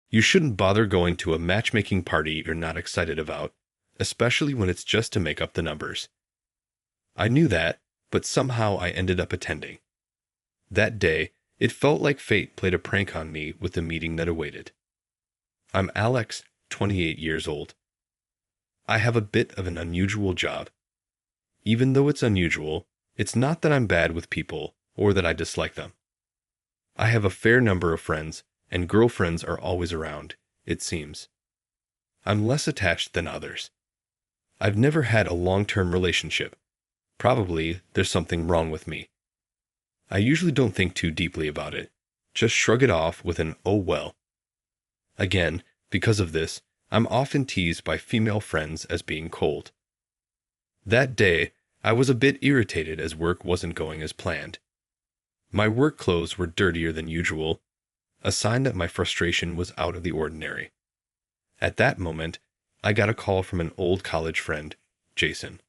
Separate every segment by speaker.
Speaker 1: You shouldn't bother going to a matchmaking party you're not excited about, especially when it's just to make up the numbers. I knew that, but somehow I ended up attending. That day, it felt like fate played a prank on me with the meeting that awaited. I'm Alex, 28 years old. I have a bit of an unusual job. Even though it's unusual, it's not that I'm bad with people or that I dislike them. I have a fair number of friends, and girlfriends are always around, it seems. I'm less attached than others. I've never had a long-term relationship. Probably there's something wrong with me. I usually don't think too deeply about it, just shrug it off with an "oh well." Again, because of this, I'm often teased by female friends as being cold. That day, I was a bit irritated as work wasn't going as planned. My work clothes were dirtier than usual, a sign that my frustration was out of the ordinary. At that moment, I got a call from an old college friend, Jason.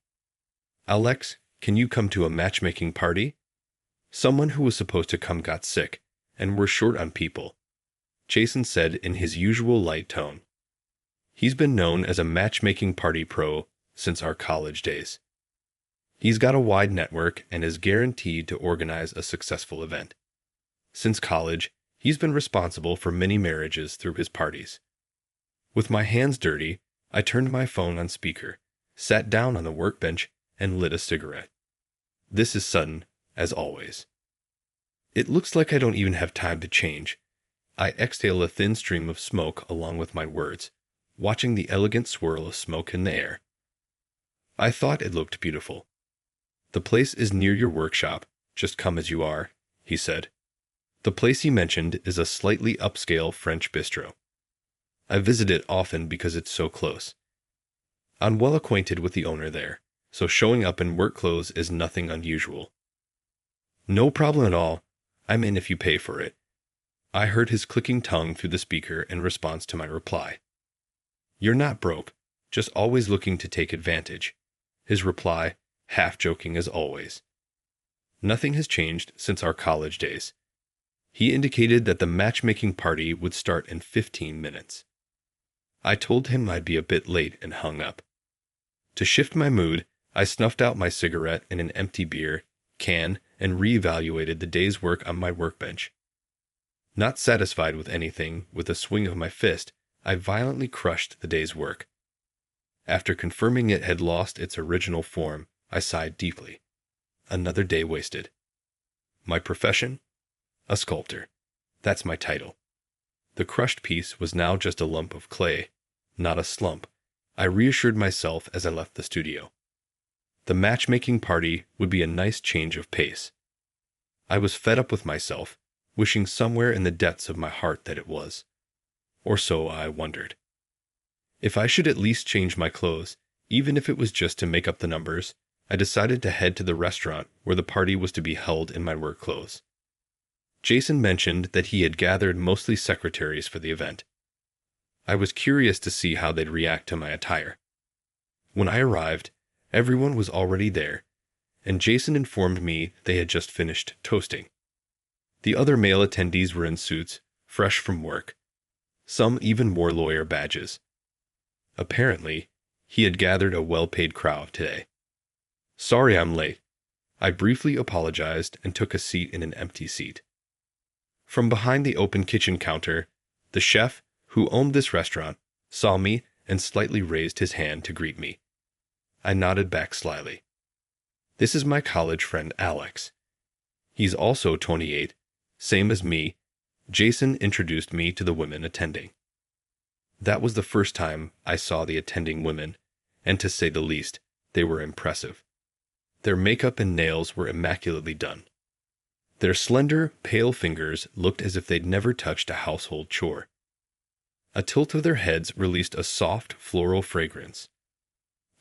Speaker 1: "Alex, can you come to a matchmaking party?" Someone who was supposed to come got sick, and we're short on people, Jason said in his usual light tone. He's been known as a matchmaking party pro since our college days. He's got a wide network and is guaranteed to organize a successful event. Since college, he's been responsible for many marriages through his parties. With my hands dirty, I turned my phone on speaker, sat down on the workbench, and lit a cigarette. This is sudden, as always. It looks like I don't even have time to change. I exhale a thin stream of smoke along with my words, watching the elegant swirl of smoke in the air. I thought it looked beautiful. "The place is near your workshop, just come as you are," he said. The place he mentioned is a slightly upscale French bistro. I visit it often because it's so close. I'm well acquainted with the owner there, so showing up in work clothes is nothing unusual. "No problem at all. I'm in if you pay for it." I heard his clicking tongue through the speaker in response to my reply. "You're not broke, just always looking to take advantage," his reply, half joking as always. Nothing has changed since our college days. He indicated that the matchmaking party would start in 15 minutes. I told him I'd be a bit late and hung up. To shift my mood, I snuffed out my cigarette and an empty beer can and reevaluated the day's work on my workbench. Not satisfied with anything, with a swing of my fist, I violently crushed the day's work. After confirming it had lost its original form, I sighed deeply. Another day wasted. My profession? A sculptor. That's my title. The crushed piece was now just a lump of clay, not a slump, I reassured myself as I left the studio. The matchmaking party would be a nice change of pace. I was fed up with myself, wishing somewhere in the depths of my heart that it was. Or so I wondered. If I should at least change my clothes, even if it was just to make up the numbers, I decided to head to the restaurant where the party was to be held in my work clothes. Jason mentioned that he had gathered mostly secretaries for the event. I was curious to see how they'd react to my attire. When I arrived, everyone was already there, and Jason informed me they had just finished toasting. The other male attendees were in suits, fresh from work. Some even wore lawyer badges. Apparently, he had gathered a well-paid crowd today. "Sorry I'm late." I briefly apologized and took a seat in an empty seat. From behind the open kitchen counter, the chef, who owned this restaurant, saw me and slightly raised his hand to greet me. I nodded back slyly. "This is my college friend Alex. He's also 28, same as me." Jason introduced me to the women attending. That was the first time I saw the attending women, and to say the least, they were impressive. Their makeup and nails were immaculately done. Their slender, pale fingers looked as if they'd never touched a household chore. A tilt of their heads released a soft, floral fragrance.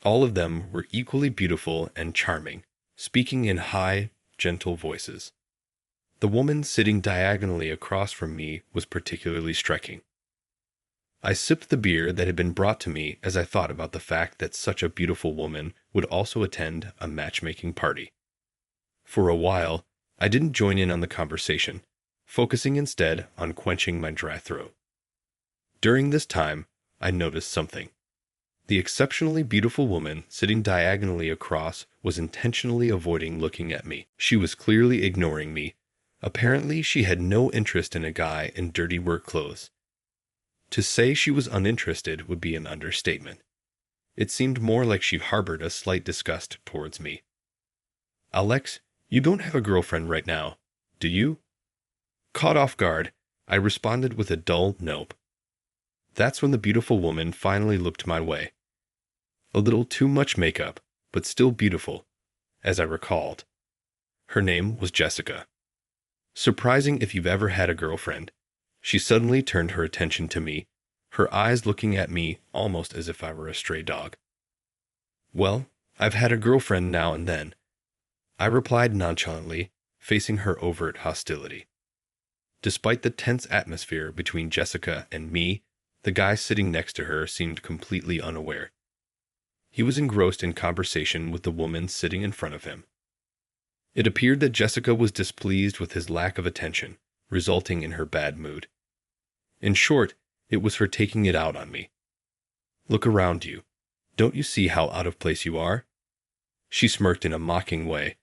Speaker 1: All of them were equally beautiful and charming, speaking in high, gentle voices. The woman sitting diagonally across from me was particularly striking. I sipped the beer that had been brought to me as I thought about the fact that such a beautiful woman would also attend a matchmaking party. For a while, I didn't join in on the conversation, focusing instead on quenching my dry throat. During this time, I noticed something. The exceptionally beautiful woman sitting diagonally across was intentionally avoiding looking at me. She was clearly ignoring me. Apparently, she had no interest in a guy in dirty work clothes. To say she was uninterested would be an understatement. It seemed more like she harbored a slight disgust towards me. "Alex, you don't have a girlfriend right now, do you?" Caught off guard, I responded with a dull nope. That's when the beautiful woman finally looked my way. A little too much makeup, but still beautiful, as I recalled. Her name was Jessica. Surprising if you've ever had a girlfriend. She suddenly turned her attention to me, her eyes looking at me almost as if I were a stray dog. "Well, I've had a girlfriend now and then," I replied nonchalantly, facing her overt hostility. Despite the tense atmosphere between Jessica and me, the guy sitting next to her seemed completely unaware. He was engrossed in conversation with the woman sitting in front of him. It appeared that Jessica was displeased with his lack of attention, resulting in her bad mood. In short, it was her taking it out on me. "Look around you. Don't you see how out of place you are?" She smirked in a mocking way.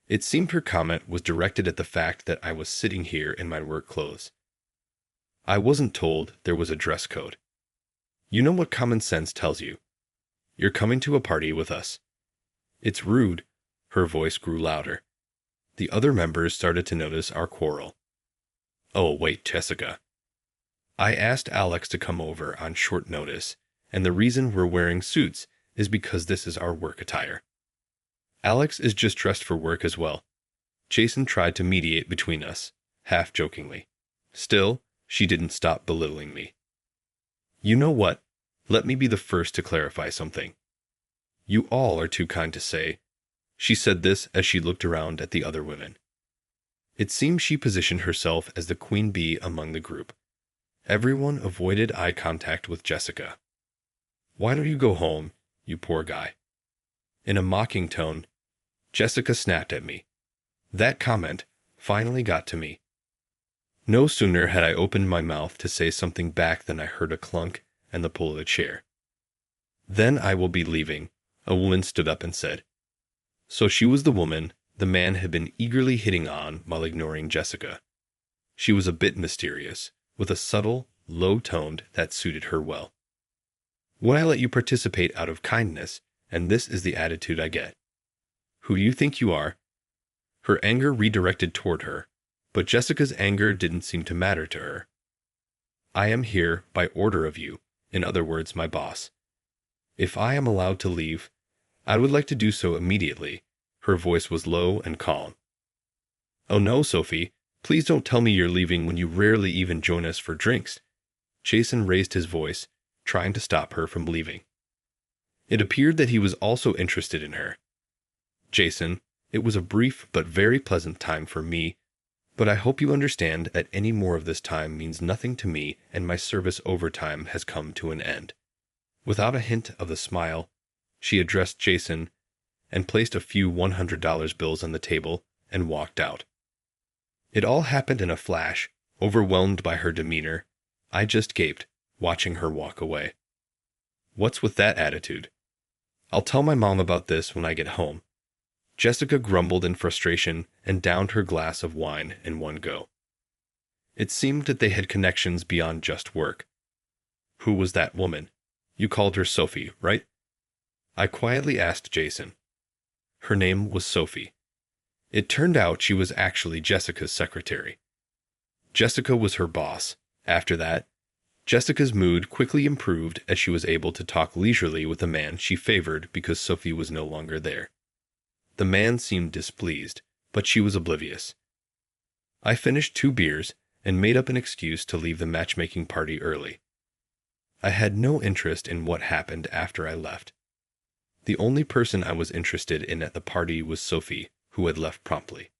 Speaker 1: It seemed her comment was directed at the fact that I was sitting here in my work clothes. I wasn't told there was a dress code. You know what common sense tells you. You're coming to a party with us. It's rude. Her voice grew louder. The other members started to notice our quarrel. "Oh, wait, Jessica. I asked Alex to come over on short notice, and the reason we're wearing suits is because this is our work attire. Alex is just dressed for work as well." Jason tried to mediate between us, half jokingly. Still, she didn't stop belittling me. "You know what? Let me be the first to clarify something. You all are too kind to say." She said this as she looked around at the other women. It seemed she positioned herself as the queen bee among the group. Everyone avoided eye contact with Jessica. "Why don't you go home, you poor guy?" In a mocking tone, Jessica snapped at me. That comment finally got to me. No sooner had I opened my mouth to say something back than I heard a clunk and the pull of a chair. "Then I will be leaving," a woman stood up and said. So she was the woman the man had been eagerly hitting on while ignoring Jessica. She was a bit mysterious, with a subtle, low tone that suited her well. "Would I let you participate out of kindness, and this is the attitude I get. Who do you think you are?" Her anger redirected toward her, but Jessica's anger didn't seem to matter to her. "I am here by order of you, in other words, my boss. If I am allowed to leave, I would like to do so immediately." Her voice was low and calm. "Oh no, Sophie, please don't tell me you're leaving when you rarely even join us for drinks." Jason raised his voice, trying to stop her from leaving. It appeared that he was also interested in her. "Jason, it was a brief but very pleasant time for me, but I hope you understand that any more of this time means nothing to me and my service overtime has come to an end." Without a hint of the smile, she addressed Jason and placed a few $100 bills on the table and walked out. It all happened in a flash. Overwhelmed by her demeanor, I just gaped, watching her walk away. What's with that attitude? "I'll tell my mom about this when I get home." Jessica grumbled in frustration and downed her glass of wine in one go. It seemed that they had connections beyond just work. "Who was that woman? You called her Sophie, right?" I quietly asked Jason. Her name was Sophie. It turned out she was actually Jessica's secretary. Jessica was her boss. After that, Jessica's mood quickly improved as she was able to talk leisurely with a man she favored because Sophie was no longer there. The man seemed displeased, but she was oblivious. I finished 2 beers and made up an excuse to leave the matchmaking party early. I had no interest in what happened after I left. The only person I was interested in at the party was Sophie, who had left promptly.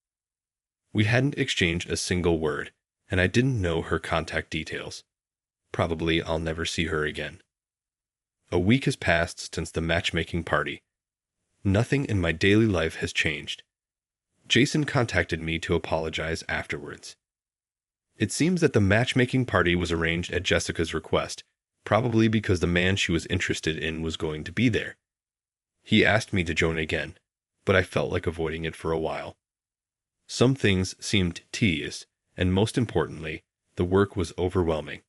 Speaker 1: We hadn't exchanged a single word, and I didn't know her contact details. Probably I'll never see her again. A week has passed since the matchmaking party. Nothing in my daily life has changed. Jason contacted me to apologize afterwards. It seems that the matchmaking party was arranged at Jessica's request, probably because the man she was interested in was going to be there. He asked me to join again, but I felt like avoiding it for a while. Some things seemed tedious, and most importantly, the work was overwhelming.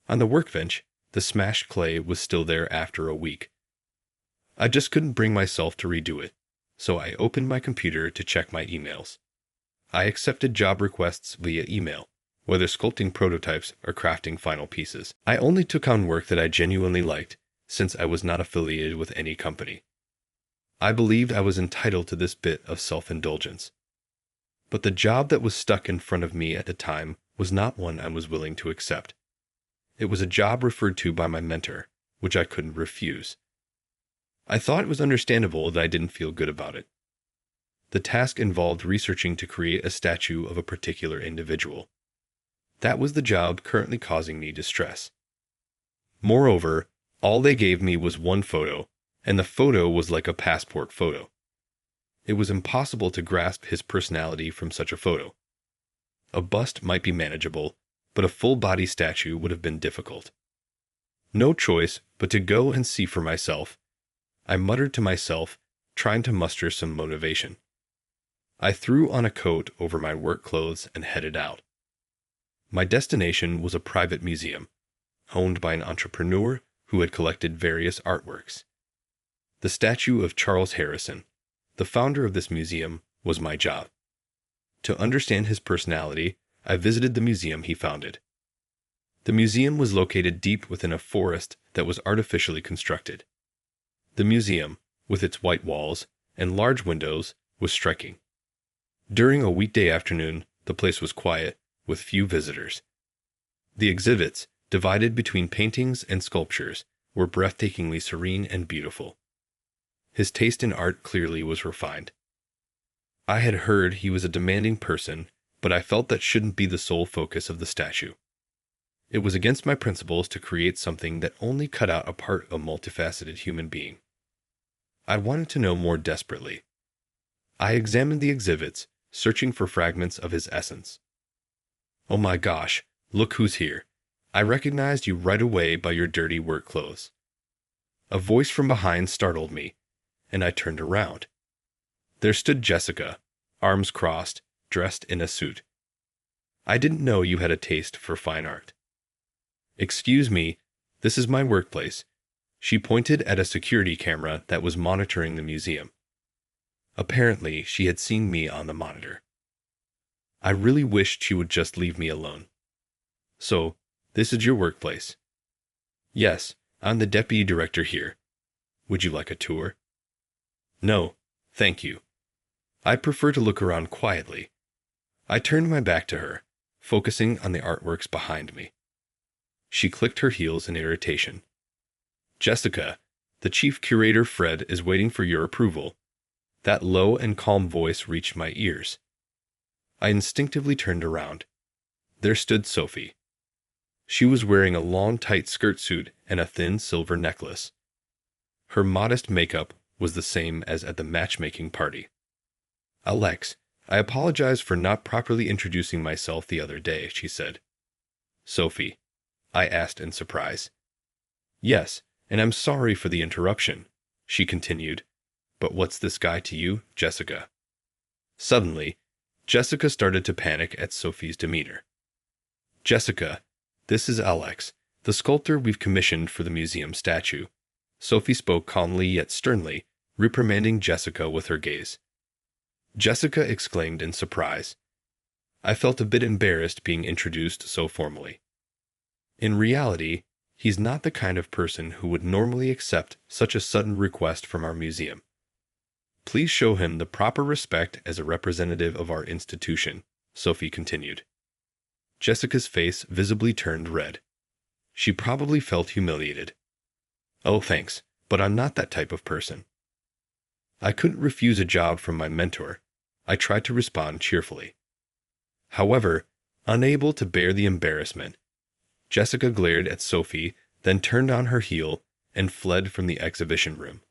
Speaker 1: On the workbench, the smashed clay was still there after a week. I just couldn't bring myself to redo it, so I opened my computer to check my emails. I accepted job requests via email, whether sculpting prototypes or crafting final pieces. I only took on work that I genuinely liked, since I was not affiliated with any company. I believed I was entitled to this bit of self-indulgence. But the job that was stuck in front of me at the time was not one I was willing to accept. It was a job referred to by my mentor, which I couldn't refuse. I thought it was understandable that I didn't feel good about it. The task involved researching to create a statue of a particular individual. That was the job currently causing me distress. Moreover, all they gave me was one photo, and the photo was like a passport photo. It was impossible to grasp his personality from such a photo. A bust might be manageable, but a full-body statue would have been difficult. No choice but to go and see for myself. I muttered to myself, trying to muster some motivation. I threw on a coat over my work clothes and headed out. My destination was a private museum, owned by an entrepreneur who had collected various artworks. The statue of Charles Harrison, the founder of this museum, was my job. To understand his personality, I visited the museum he founded. The museum was located deep within a forest that was artificially constructed. The museum, with its white walls and large windows, was striking. During a weekday afternoon, the place was quiet, with few visitors. The exhibits, divided between paintings and sculptures, were breathtakingly serene and beautiful. His taste in art clearly was refined. I had heard he was a demanding person, but I felt that shouldn't be the sole focus of the statue. It was against my principles to create something that only cut out a part of a multifaceted human being. I wanted to know more desperately. I examined the exhibits, searching for fragments of his essence. "Oh my gosh, look who's here. I recognized you right away by your dirty work clothes." A voice from behind startled me, and I turned around. There stood Jessica, arms crossed, dressed in a suit. "I didn't know you had a taste for fine art." "Excuse me, this is my workplace." She pointed at a security camera that was monitoring the museum. Apparently, she had seen me on the monitor. I really wished she would just leave me alone. "So, this is your workplace?" "Yes, I'm the deputy director here. Would you like a tour?" "No, thank you. I prefer to look around quietly." I turned my back to her, focusing on the artworks behind me. She clicked her heels in irritation. "Jessica, the chief curator Fred is waiting for your approval." That low and calm voice reached my ears. I instinctively turned around. There stood Sophie. She was wearing a long tight skirt suit and a thin silver necklace. Her modest makeup was the same as at the matchmaking party. "Alex, I apologize for not properly introducing myself the other day," she said. "Sophie?" I asked in surprise. "Yes, and I'm sorry for the interruption," she continued. "But what's this guy to you, Jessica?" Suddenly, Jessica started to panic at Sophie's demeanor. "Jessica, this is Alex, the sculptor we've commissioned for the museum statue." Sophie spoke calmly yet sternly, reprimanding Jessica with her gaze. Jessica exclaimed in surprise. I felt a bit embarrassed being introduced so formally. In reality, he's not the kind of person who would normally accept such a sudden request from our museum. "Please show him the proper respect as a representative of our institution," Sophie continued. Jessica's face visibly turned red. She probably felt humiliated. "Oh, thanks, but I'm not that type of person." I couldn't refuse a job from my mentor. I tried to respond cheerfully. However, unable to bear the embarrassment, Jessica glared at Sophie, then turned on her heel and fled from the exhibition room.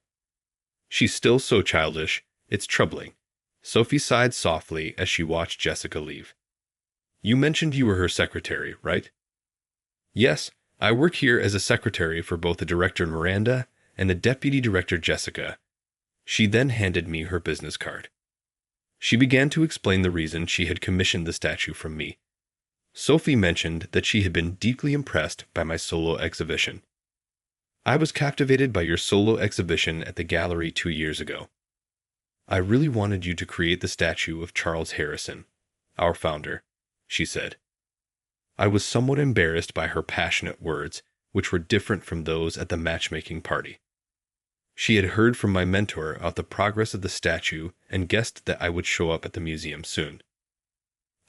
Speaker 1: "She's still so childish, it's troubling." Sophie sighed softly as she watched Jessica leave. You mentioned you were her secretary, right? Yes, I work here as a secretary for both the director Miranda and the deputy director Jessica. She then handed me her business card. She began to explain the reason she had commissioned the statue from me. Sophie mentioned that she had been deeply impressed by my solo exhibition. I was captivated by your solo exhibition at the gallery 2 years ago. I really wanted you to create the statue of Charles Harrison, our founder, she said. I was somewhat embarrassed by her passionate words, which were different from those at the matchmaking party. She had heard from my mentor about the progress of the statue and guessed that I would show up at the museum soon.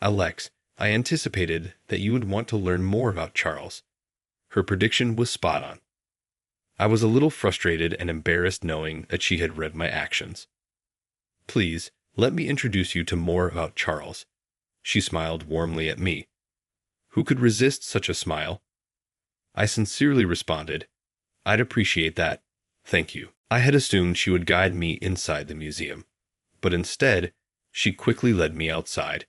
Speaker 1: Alex, I anticipated that you would want to learn more about Charles. Her prediction was spot on. I was a little frustrated and embarrassed knowing that she had read my actions. Please, let me introduce you to more about Charles. She smiled warmly at me. Who could resist such a smile? I sincerely responded, I'd appreciate that. Thank you. I had assumed she would guide me inside the museum, but instead, she quickly led me outside.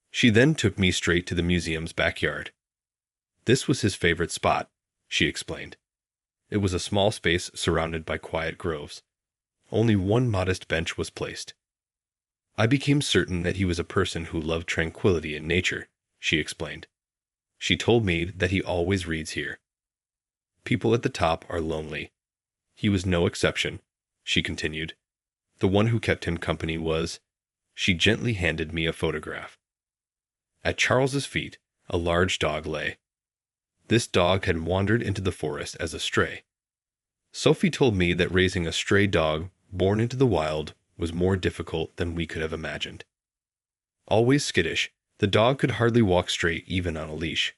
Speaker 1: She then took me straight to the museum's backyard. This was his favorite spot, she explained. It was a small space surrounded by quiet groves. Only one modest bench was placed. I became certain that he was a person who loved tranquility in nature, she explained. She told me that he always reads here. People at the top are lonely. He was no exception, she continued. The one who kept him company was... She gently handed me a photograph. At Charles's feet, a large dog lay. This dog had wandered into the forest as a stray. Sophie told me that raising a stray dog born into the wild was more difficult than we could have imagined. Always skittish, the dog could hardly walk straight even on a leash.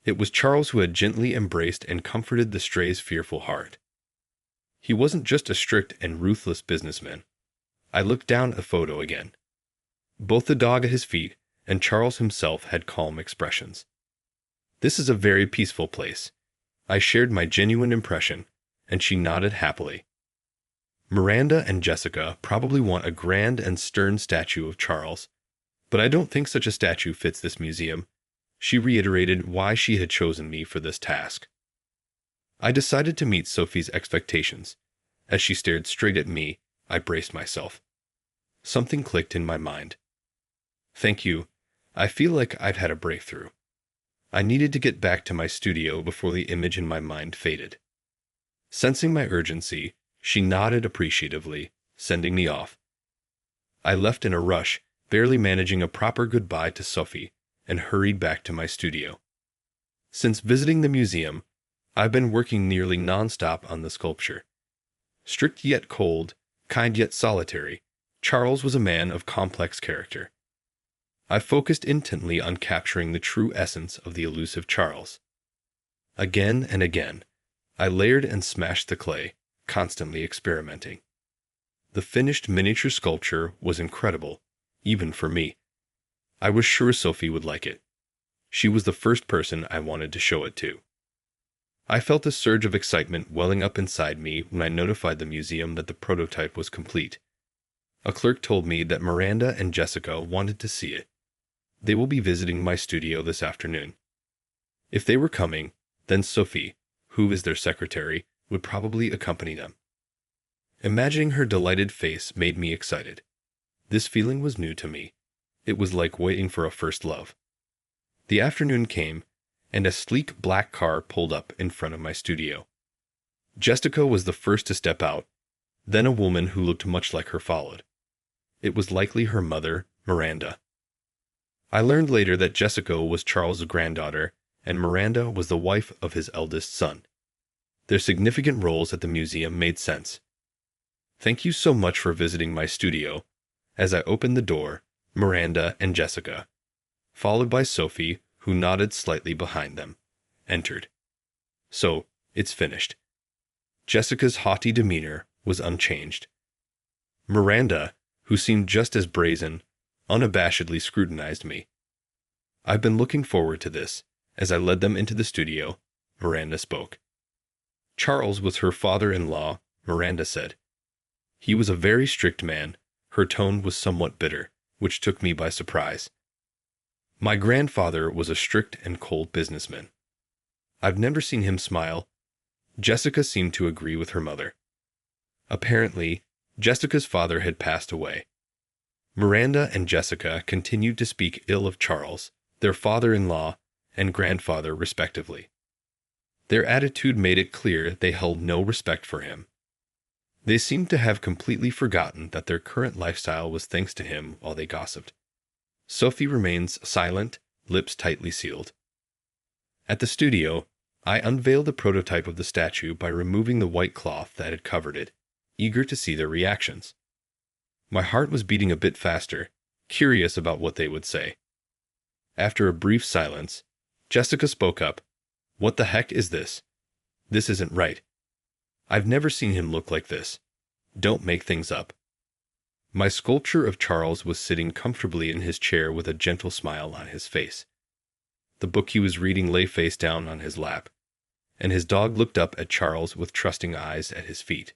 Speaker 1: It was Charles who had gently embraced and comforted the stray's fearful heart. He wasn't just a strict and ruthless businessman. I looked down at the photo again. Both the dog at his feet and Charles himself had calm expressions. This is a very peaceful place. I shared my genuine impression, and she nodded happily. Miranda and Jessica probably want a grand and stern statue of Charles, but I don't think such a statue fits this museum. She reiterated why she had chosen me for this task. I decided to meet Sophie's expectations. As she stared straight at me, I braced myself. Something clicked in my mind. Thank you. I feel like I've had a breakthrough. I needed to get back to my studio before the image in my mind faded. Sensing my urgency, she nodded appreciatively, sending me off. I left in a rush, barely managing a proper goodbye to Sophie, and hurried back to my studio. Since visiting the museum, I've been working nearly non-stop on the sculpture. Strict yet cold, kind yet solitary, Charles was a man of complex character. I focused intently on capturing the true essence of the elusive Charles. Again and again, I layered and smashed the clay, constantly experimenting. The finished miniature sculpture was incredible, even for me. I was sure Sophie would like it. She was the first person I wanted to show it to. I felt a surge of excitement welling up inside me when I notified the museum that the prototype was complete. A clerk told me that Miranda and Jessica wanted to see it. They will be visiting my studio this afternoon. If they were coming, then Sophie, who is their secretary, would probably accompany them. Imagining her delighted face made me excited. This feeling was new to me. It was like waiting for a first love. The afternoon came, and a sleek black car pulled up in front of my studio. Jessica was the first to step out, then a woman who looked much like her followed. It was likely her mother, Miranda. I learned later that Jessica was Charles' granddaughter, and Miranda was the wife of his eldest son. Their significant roles at the museum made sense. Thank you so much for visiting my studio. As I opened the door, Miranda and Jessica, followed by Sophie, who nodded slightly behind them, entered. So, it's finished. Jessica's haughty demeanor was unchanged. Miranda, who seemed just as brazen, unabashedly scrutinized me. I've been looking forward to this. As I led them into the studio, Miranda spoke. Charles was her father-in-law, Miranda said. He was a very strict man. Her tone was somewhat bitter, which took me by surprise. My grandfather was a strict and cold businessman. I've never seen him smile. Jessica seemed to agree with her mother. Apparently, Jessica's father had passed away. Miranda and Jessica continued to speak ill of Charles, their father-in-law and grandfather respectively. Their attitude made it clear they held no respect for him. They seemed to have completely forgotten that their current lifestyle was thanks to him while they gossiped. Sophie remains silent, lips tightly sealed. At the studio, I unveiled a prototype of the statue by removing the white cloth that had covered it, eager to see their reactions. My heart was beating a bit faster, curious about what they would say. After a brief silence, Jessica spoke up. "What the heck is this? This isn't right. I've never seen him look like this. Don't make things up." My sculpture of Charles was sitting comfortably in his chair with a gentle smile on his face. The book he was reading lay face down on his lap, and his dog looked up at Charles with trusting eyes at his feet.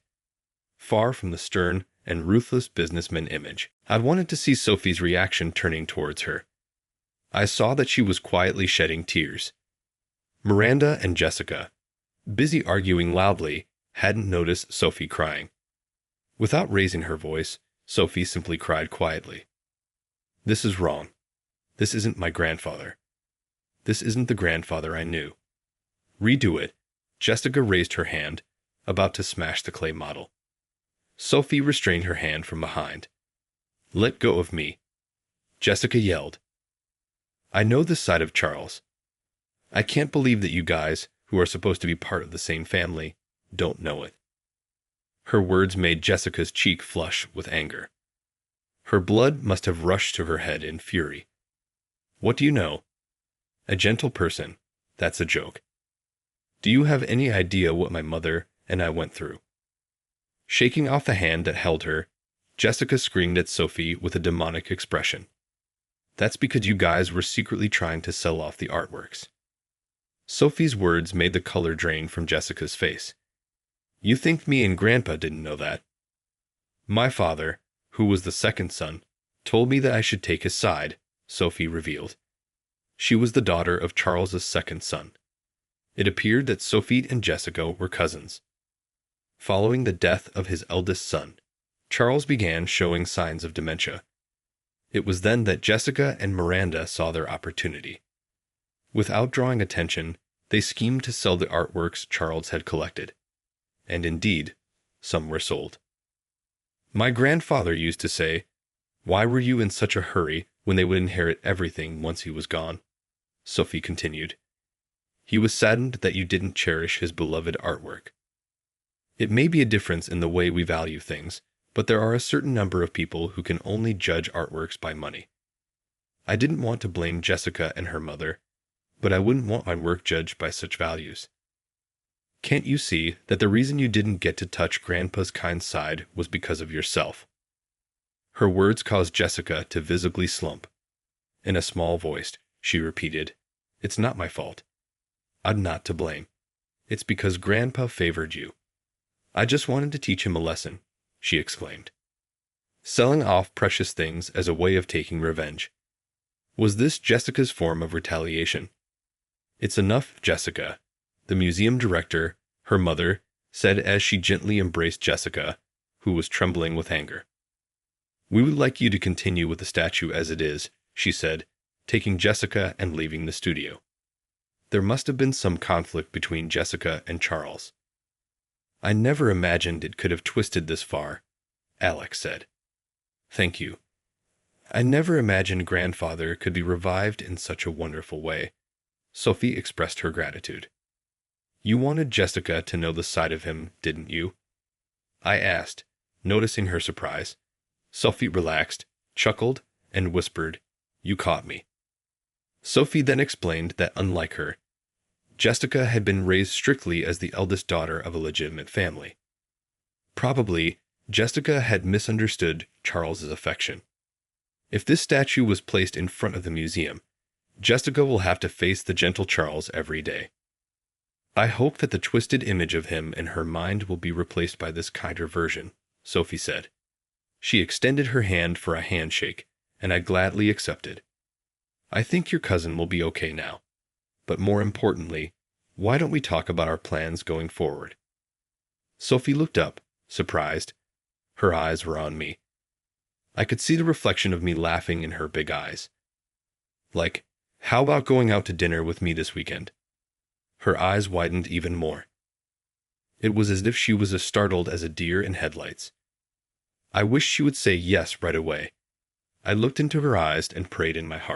Speaker 1: Far from the stern and ruthless businessman image, I wanted to see Sophie's reaction turning towards her. I saw that she was quietly shedding tears. Miranda and Jessica, busy arguing loudly, hadn't noticed Sophie crying. Without raising her voice, Sophie simply cried quietly. "This is wrong. This isn't my grandfather. This isn't the grandfather I knew. Redo it." Jessica raised her hand, about to smash the clay model. Sophie restrained her hand from behind. "Let go of me," Jessica yelled. "I know this side of Charles. I can't believe that you guys, who are supposed to be part of the same family, don't know it." Her words made Jessica's cheek flush with anger. Her blood must have rushed to her head in fury. "What do you know? A gentle person, that's a joke. Do you have any idea what my mother and I went through?" Shaking off the hand that held her, Jessica screamed at Sophie with a demonic expression. "That's because you guys were secretly trying to sell off the artworks." Sophie's words made the color drain from Jessica's face. "You think me and Grandpa didn't know that?" "My father, who was the second son, told me that I should take his side," Sophie revealed. She was the daughter of Charles's second son. It appeared that Sophie and Jessica were cousins. Following the death of his eldest son, Charles began showing signs of dementia. It was then that Jessica and Miranda saw their opportunity. Without drawing attention, they schemed to sell the artworks Charles had collected. And indeed, some were sold. "My grandfather used to say, 'Why were you in such a hurry when they would inherit everything once he was gone?'" Sophie continued. "He was saddened that you didn't cherish his beloved artwork. It may be a difference in the way we value things, but there are a certain number of people who can only judge artworks by money. I didn't want to blame Jessica and her mother, but I wouldn't want my work judged by such values. Can't you see that the reason you didn't get to touch Grandpa's kind side was because of yourself?" Her words caused Jessica to visibly slump. In a small voice, she repeated, "It's not my fault. I'm not to blame. It's because Grandpa favored you. I just wanted to teach him a lesson," she exclaimed. Selling off precious things as a way of taking revenge. Was this Jessica's form of retaliation? "It's enough, Jessica," the museum director, her mother, said as she gently embraced Jessica, who was trembling with anger. "We would like you to continue with the statue as it is," she said, taking Jessica and leaving the studio. There must have been some conflict between Jessica and Charles. "I never imagined it could have twisted this far," Alex said. "Thank you. I never imagined Grandfather could be revived in such a wonderful way." Sophie expressed her gratitude. "You wanted Jessica to know the side of him, didn't you?" I asked, noticing her surprise. Sophie relaxed, chuckled, and whispered, "You caught me." Sophie then explained that unlike her, Jessica had been raised strictly as the eldest daughter of a legitimate family. Probably, Jessica had misunderstood Charles's affection. If this statue was placed in front of the museum, Jessica will have to face the gentle Charles every day. "I hope that the twisted image of him in her mind will be replaced by this kinder version," Sophie said. She extended her hand for a handshake, and I gladly accepted. I think your cousin will be okay now. But more importantly, why don't we talk about our plans going forward? Sophie looked up, surprised. Her eyes were on me. I could see the reflection of me laughing in her big eyes. Like, how about going out to dinner with me this weekend? Her eyes widened even more. It was as if she was as startled as a deer in headlights. I wished she would say yes right away. I looked into her eyes and prayed in my heart.